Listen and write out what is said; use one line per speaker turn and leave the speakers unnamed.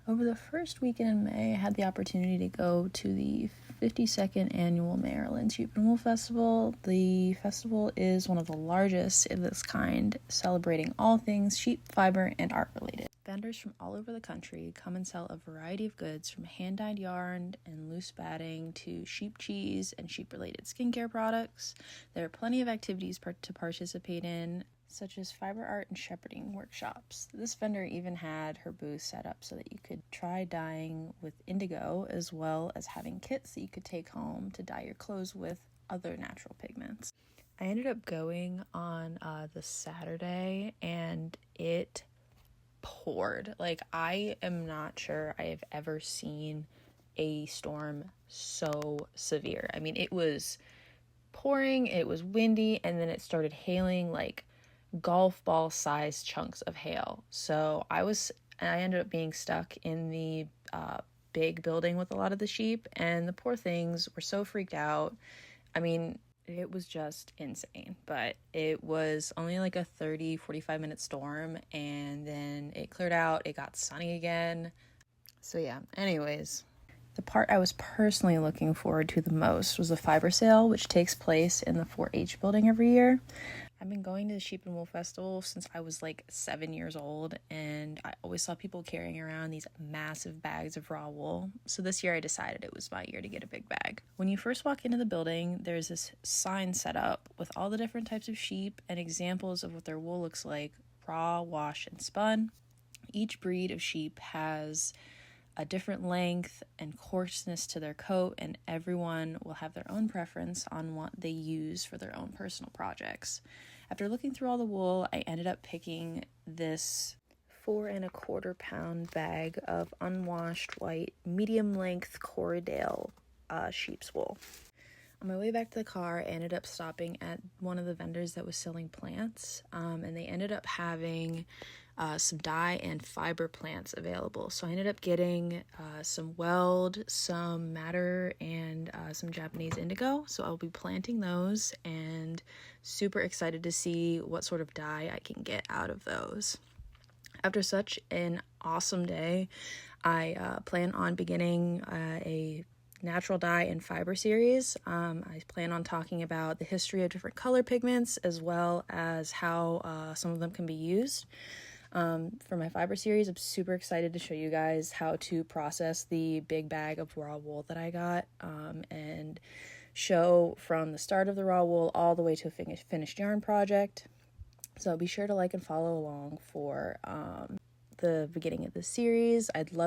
Over the first weekend in May, I had the opportunity to go to the 52nd Annual Maryland Sheep and Wool Festival. The festival is one of the largest of its kind, celebrating all things sheep, fiber, and art related. Vendors from all over the country come and sell a variety of goods from hand-dyed yarn and loose batting to sheep cheese and sheep-related skincare products. There are plenty of activities to participate in, such as fiber art and shepherding workshops. This vendor even had her booth set up so that you could try dyeing with indigo, as well as having kits that you could take home to dye your clothes with other natural pigments. I ended up going on the Saturday, and it poured. Like, I am not sure I have ever seen a storm so severe. I mean, it was pouring, it was windy, and then it started hailing like golf ball sized chunks of hail. So I ended up being stuck in the big building with a lot of the sheep, and the poor things were so freaked out. I mean, it was just insane, but it was only like a 45 minute storm, and then it cleared out. It got sunny again. So yeah, anyways, the part I was personally looking forward to the most was the fiber sale, which takes place in the 4-H building every year. I've been going to the Sheep and Wool Festival since I was like 7 years old, and I always saw people carrying around these massive bags of raw wool. So this year I decided it was my year to get a big bag. When you first walk into the building, there's this sign set up with all the different types of sheep and examples of what their wool looks like, raw, washed, and spun. Each breed of sheep has a different length and coarseness to their coat, and everyone will have their own preference on what they use for their own personal projects. After looking through all the wool, I ended up picking this 4¼ pound bag of unwashed white medium length Corriedale sheep's wool. On my way back to the car, I ended up stopping at one of the vendors that was selling plants, and they ended up having some dye and fiber plants available. So I ended up getting some weld, some madder, and some Japanese indigo. So I'll be planting those, and super excited to see what sort of dye I can get out of those. After such an awesome day, I plan on beginning a natural dye and fiber series. I plan on talking about the history of different color pigments, as well as how some of them can be used. For my fiber series, I'm super excited to show you guys how to process the big bag of raw wool that I got, and show from the start of the raw wool all the way to a finished yarn project. So be sure to like and follow along for the beginning of the series. I'd love